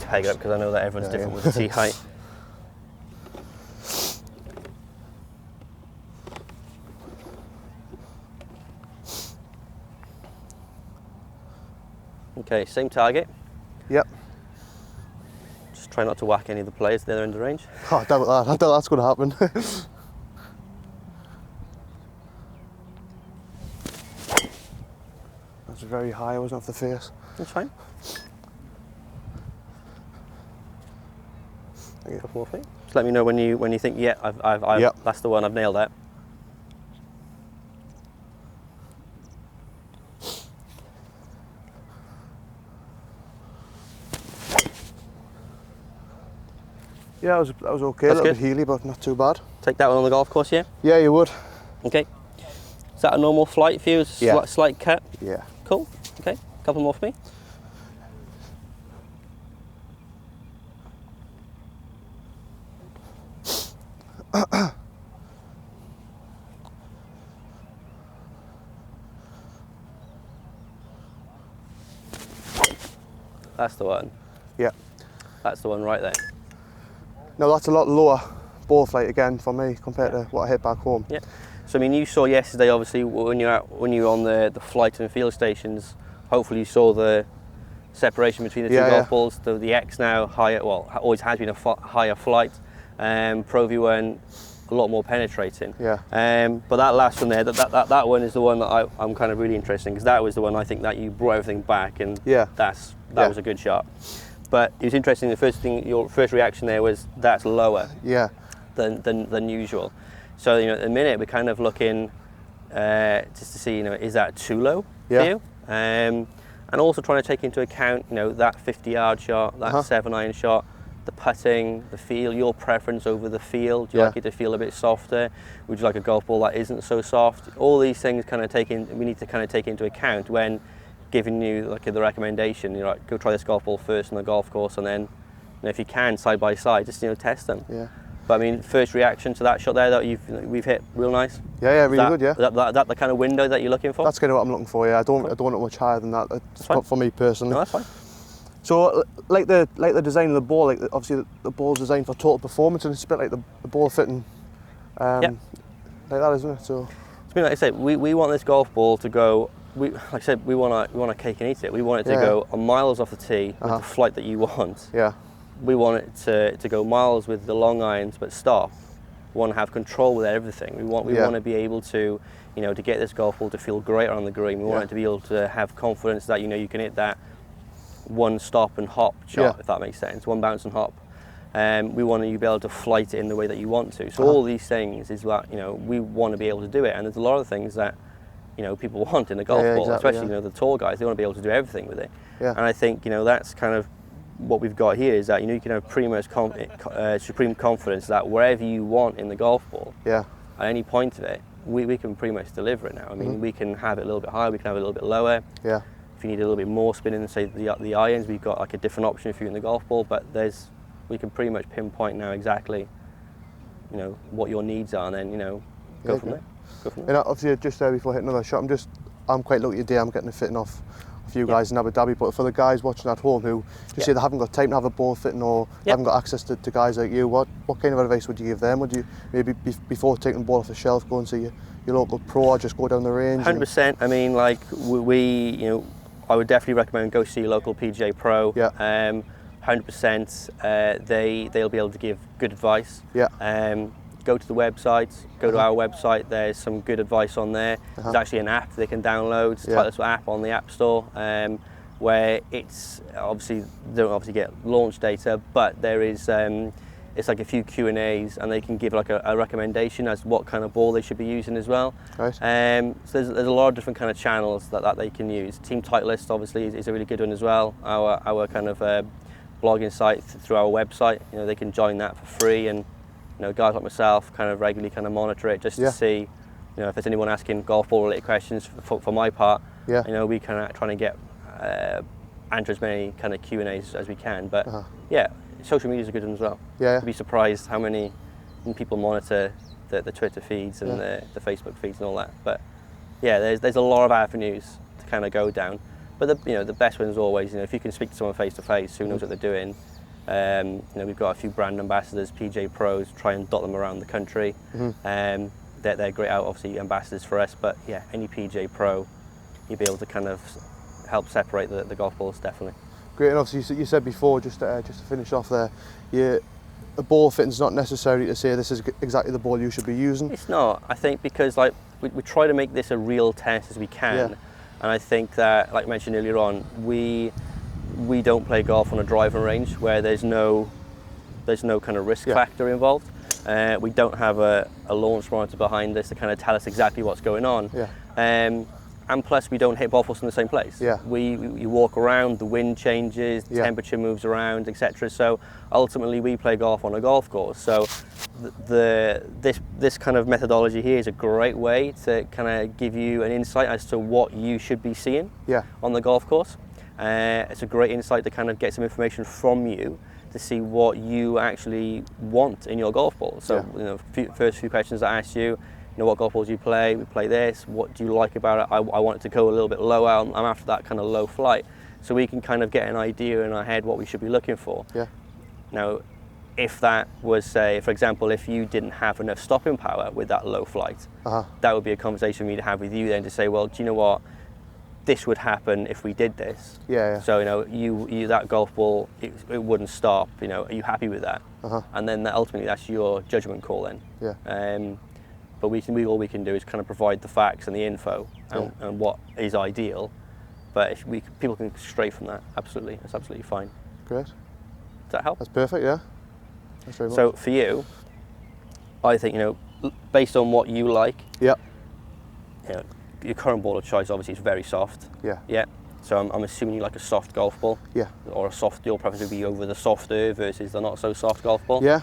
peg it up because I know that everyone's different with the tee height. Okay, same target. Yep. Just try not to whack any of the players at the other end of the range. Oh, I doubt that. I doubt that's going to happen. That's very high, I wasn't off the face. That's fine. Thank you. Couple more feet. Just let me know when you think, yeah, Yep. that's the one, I've nailed that. Yeah, that was okay. That's a little good. bit heely, but not too bad. Take that one on the golf course, yeah? Yeah, you would. Okay. Is that a normal flight for you? Is it Yeah. Slight cut? Yeah. Cool. Okay. Couple more for me. That's the one. Yeah. That's the one right there. No, that's a lot lower ball flight again for me compared to what I hit back home. Yeah. So I mean, you saw yesterday, obviously, when you were on the flight and field stations. Hopefully, you saw the separation between the two golf balls. The X now higher. Well, always has been a higher flight. Pro V1 a lot more penetrating. Yeah. But that last one there, that one is the one that I'm kind of really interested in, because that was the one I think that you brought everything back, and that was a good shot. But it was interesting. The first thing, your first reaction there was that's lower. Yeah. Than usual. So at the minute we're kind of looking just to see, is that too low for you? And also trying to take into account, that 50-yard shot, that 7-iron shot, the putting, the feel, your preference over the feel. Do you like it to feel a bit softer? Would you like a golf ball that isn't so soft? All these things we need to kind of take into account when giving you the recommendation. Go try this golf ball first on the golf course, and then if you can, side by side, just test them. Yeah. But I mean, first reaction to that shot there that we've hit real nice. Yeah, really good. Yeah. That the kind of window that you're looking for? That's kind of what I'm looking for. Yeah, I don't want it much higher than that. It's for me personally. No, that's fine. So, like the design of the ball, obviously the ball's designed for total performance, and it's a bit like the ball fitting, like that, isn't it? So, like I said, we want this golf ball to go. Like I said, we want a cake and eat it. We want it to go miles off the tee with the flight that you want. Yeah. We want it to go miles with the long irons, but stop. We want to have control with everything. We want to be able to, to get this golf ball to feel great on the green. We want it to be able to have confidence that you can hit that one stop and hop shot, if that makes sense. One bounce and hop. We want you to be able to flight it in the way that you want to. So all these things is what we want to be able to do it. And there's a lot of things that people want in a golf ball, especially the tall guys. They want to be able to do everything with it. Yeah. And I think that's kind of what we've got here, is that you can have supreme confidence that wherever you want in the golf ball, at any point of it, we can pretty much deliver it now. I mean, we can have it a little bit higher, we can have it a little bit lower. Yeah. If you need a little bit more spin in, say the irons, we've got like a different option for you in the golf ball. But we can pretty much pinpoint now exactly, what your needs are, and then go from there. And obviously, just there before hitting another shot, I'm quite lucky today. I'm getting a fitting off a few guys in Abu Dhabi, but for the guys watching at home who just say they haven't got time to have a ball fitting, or haven't got access to guys like you, what kind of advice would you give them? Would you maybe before taking the ball off the shelf go and see your local pro, or just go down the range? 100%. I mean, like I would definitely recommend go see your local PGA Pro. 100%. They'll be able to give good advice. Go to the website, go to our website, there's some good advice on there. There's actually an app they can download, it's Titleist app on the App Store, where it's they don't get launch data, but there is it's like a few Q&As, and they can give like a recommendation as to what kind of ball they should be using as well. Right. So there's a lot of different kind of channels that they can use. Team Titleist obviously is a really good one as well. Our kind of blogging site through our website, they can join that for free, and guys like myself kind of regularly kind of monitor it just to see, if there's anyone asking golf ball related questions. For my part, we kind of trying to get answer as many kind of Q&As as we can. But social media is a good one as well. You'd be surprised how many people monitor the Twitter feeds and the Facebook feeds and all that. But there's a lot of avenues to kind of go down. But the best one is always, if you can speak to someone face to face who knows what they're doing, We've got a few brand ambassadors, PJ Pros, try and dot them around the country. They're great out, obviously, ambassadors for us, but yeah, any PJ Pro, you'll be able to kind of help separate the golf balls, definitely. Great, and obviously you said before, just to finish off there, a ball fitting's not necessarily to say this is exactly the ball you should be using. It's not. I think because like we try to make this a real test as we can, and I think that, like I mentioned earlier on, we don't play golf on a driving range where there's no kind of risk factor involved. We don't have a launch monitor behind us to kind of tell us exactly what's going on. And plus, we don't hit golf balls in the same place. You walk around, the wind changes, the temperature moves around, etc. So ultimately, we play golf on a golf course. So this kind of methodology here is a great way to kind of give you an insight as to what you should be seeing on the golf course. It's a great insight to kind of get some information from you to see what you actually want in your golf ball. So first few questions I asked you, what golf balls do you play? We play this. What do you like about it? I want it to go a little bit lower. I'm after that kind of low flight. So we can kind of get an idea in our head what we should be looking for. Now, if that was, say, for example, if you didn't have enough stopping power with that low flight, that would be a conversation for me to have with you then to say, well, do you know what? This would happen if we did this. So, you that golf ball, it wouldn't stop. Are you happy with that? And then ultimately that's your judgment call then. But all we can do is kind of provide the facts and the info and what is ideal. But if people can stray from that, absolutely, that's absolutely fine. Great. Does that help? That's perfect, yeah. That's very much. So for you, I think, based on what you like, your current ball of choice obviously is very soft. So I'm assuming you like a soft golf ball. Or a soft, your preference would be over the softer versus the not so soft golf ball. So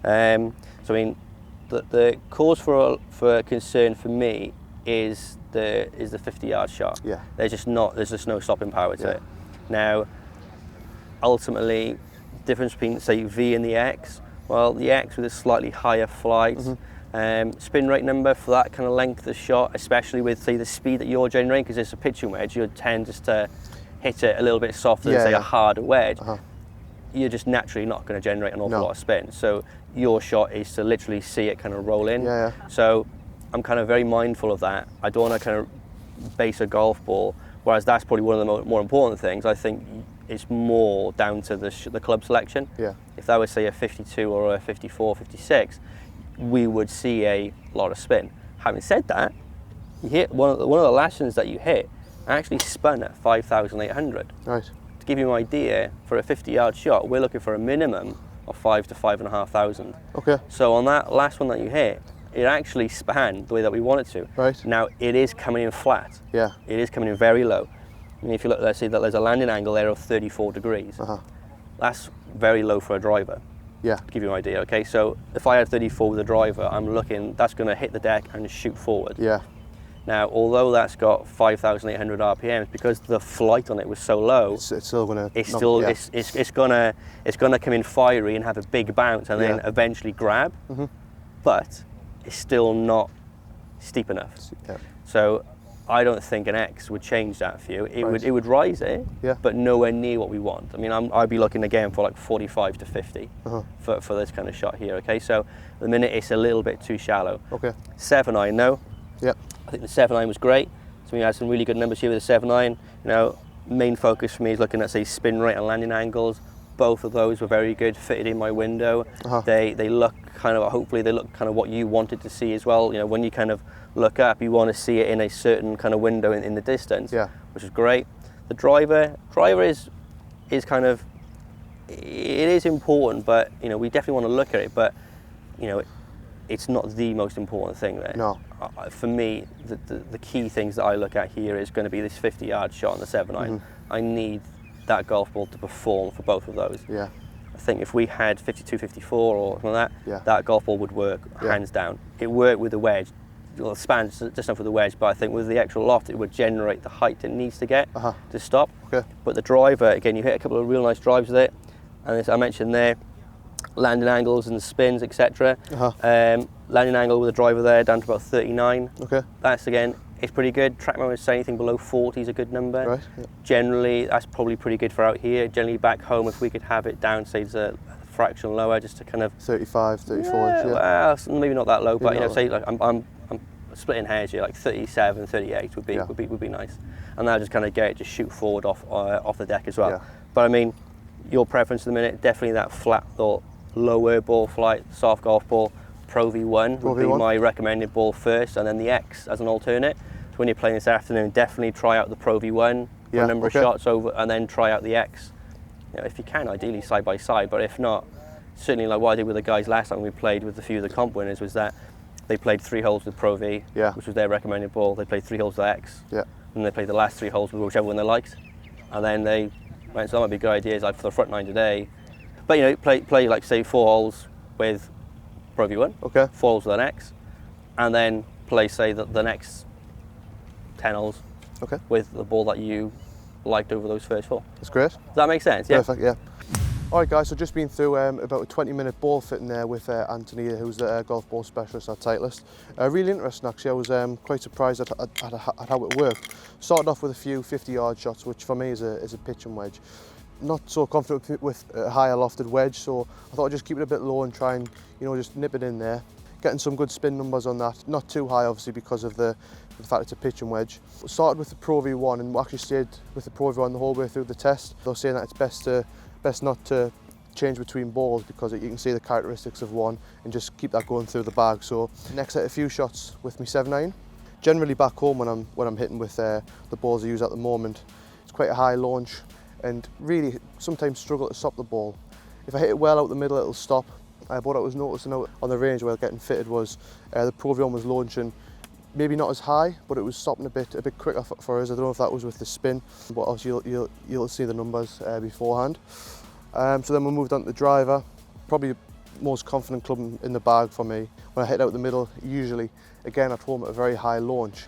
I mean, the cause for concern for me is the 50-yard shot. There's just no stopping power to it. Now, ultimately, difference between, say, V and the X. Well, the X with a slightly higher flight, spin rate number for that kind of length of shot, especially with, say, the speed that you're generating, because it's a pitching wedge, you'd tend just to hit it a little bit softer than, say, a harder wedge. You're just naturally not going to generate an awful lot of spin. So your shot is to literally see it kind of roll in. So I'm kind of very mindful of that. I don't want to kind of base a golf ball, whereas that's probably one of the more important things. I think it's more down to the club selection. If that was, say, a 52 or a 54, 56, we would see a lot of spin. Having said that, you hit one of the lashings that you hit actually spun at 5,800. To give you an idea, for a 50-yard shot, we're looking for a minimum of 5,000 to 5,500. So on that last one that you hit, it actually span the way that we want it to. Now, it is coming in flat. It is coming in very low. I mean, if you look, let's say that there's a landing angle there of 34 degrees. That's very low for a driver. To give you an idea, okay? So if I had 34 with a driver, I'm looking, that's going to hit the deck and shoot forward. Now, although that's got 5,800 RPMs, because the flight on it was so low, it's still going to it's going to come in fiery and have a big bounce and then eventually grab, but it's still not steep enough. So I don't think an X would change that for you. It would rise it, but nowhere near what we want. I mean, I'd be looking again for like 45 to 50 for this kind of shot here. Okay, so at the minute it's a little bit too shallow. 7-iron, no. I think the 7-iron was great. So we had some really good numbers here with the 7-iron. Main focus for me is looking at, say, spin rate and landing angles. Both of those were very good, fitted in my window. They look kind of, hopefully they look kind of what you wanted to see as well. When you kind of look up, you want to see it in a certain kind of window in the distance, which is great. The driver is kind of, it is important, but we definitely want to look at it, but it's not the most important thing there. For me, the key things that I look at here is going to be this 50-yard shot on the 7-iron. I need that golf ball to perform for both of those. I think if we had 52, 54 or something like that, that golf ball would work hands down. It worked with the wedge. Well, it spans just enough with the wedge, but I think with the extra loft, it would generate the height it needs to get to stop. But the driver, again, you hit a couple of real nice drives with it, and as I mentioned there, landing angles and spins, etc. Landing angle with a driver there down to about 39. That's again it's pretty good. TrackMan would say anything below 40 is a good number. Right. Yeah. Generally, that's probably pretty good for out here. Generally, back home, if we could have it down, say, to a fraction lower, just to kind of 35, 34. Yeah, well, maybe not that low, but Maybe you know, not say like I'm splitting hairs here, like 37, 38 would be nice, and that'll just kind of get it to shoot forward off the deck as well. Yeah. But I mean, your preference at the minute, definitely that flat or lower ball flight, soft golf ball. Pro V1 would be my recommended ball first, and then the X as an alternate. So when you're playing this afternoon, definitely try out the Pro V1 for a number of shots over, and then try out the X. You know, if you can, ideally side by side, but if not, certainly like what I did with the guys last time we played with a few of the comp winners was that they played 3 holes with Pro V, which was their recommended ball. They played 3 holes with X, and they played the last 3 holes with whichever one they liked, and then they went. So that might be good ideas like for the front 9 today. But you know, play like say 4 holes with Pro V1, 4 holes with an X, and then play say the next 10 holes with the ball that you liked over those first 4. That's great. Does that make sense? Yeah. Perfect. Yeah. All right, guys. So just been through about a 20-minute ball fitting there with Anthony, who's the golf ball specialist at Titleist. Really interesting, actually. I was quite surprised at how it worked. Started off with a few 50-yard shots, which for me is a pitching wedge. Not so confident with a higher lofted wedge, so I thought I'd just keep it a bit low and try and, you know, just nip it in there. Getting some good spin numbers on that. Not too high, obviously, because of the fact it's a pitching wedge. Started with the Pro V1 and actually stayed with the Pro V1 the whole way through the test. They're saying that it's best not to change between balls because you can see the characteristics of one and just keep that going through the bag. So next set a few shots with me 7-iron. Generally back home when I'm hitting with the balls I use at the moment, it's quite a high launch and really sometimes struggle to stop the ball. If I hit it well out the middle, it'll stop. But what I was noticing out on the range while getting fitted was the Pro V1 was launching maybe not as high, but it was stopping a bit quicker for us. I don't know if that was with the spin, but obviously you'll see the numbers beforehand. So then we moved on to the driver, probably the most confident club in the bag for me. When I hit out the middle, usually, again at home at a very high launch.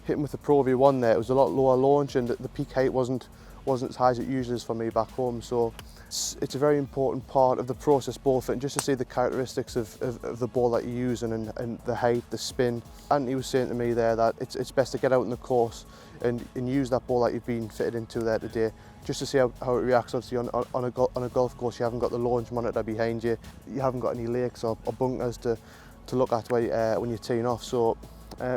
Hitting with the Pro V1 there, it was a lot lower launch and the peak height wasn't as high as it usually is for me back home. So it's a very important part of the process ball fitting, just to see the characteristics of the ball that you're using and the height, the spin. And he was saying to me there that it's best to get out in the course and use that ball that you've been fitted into there today, just to see how it reacts. Obviously on a golf course, you haven't got the launch monitor behind you, you haven't got any lakes or bunkers to look at when you're teeing off. So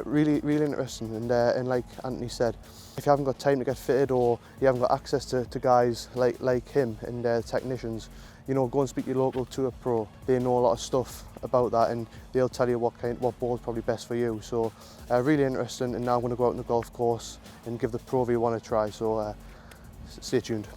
really interesting, and like Anthony said, if you haven't got time to get fitted or you haven't got access to guys like him and technicians, you know, go and speak to your local tour pro. They know a lot of stuff about that and they'll tell you what ball is probably best for you. So really interesting, and now I'm going to go out on the golf course and give the Pro V1 a try, so stay tuned.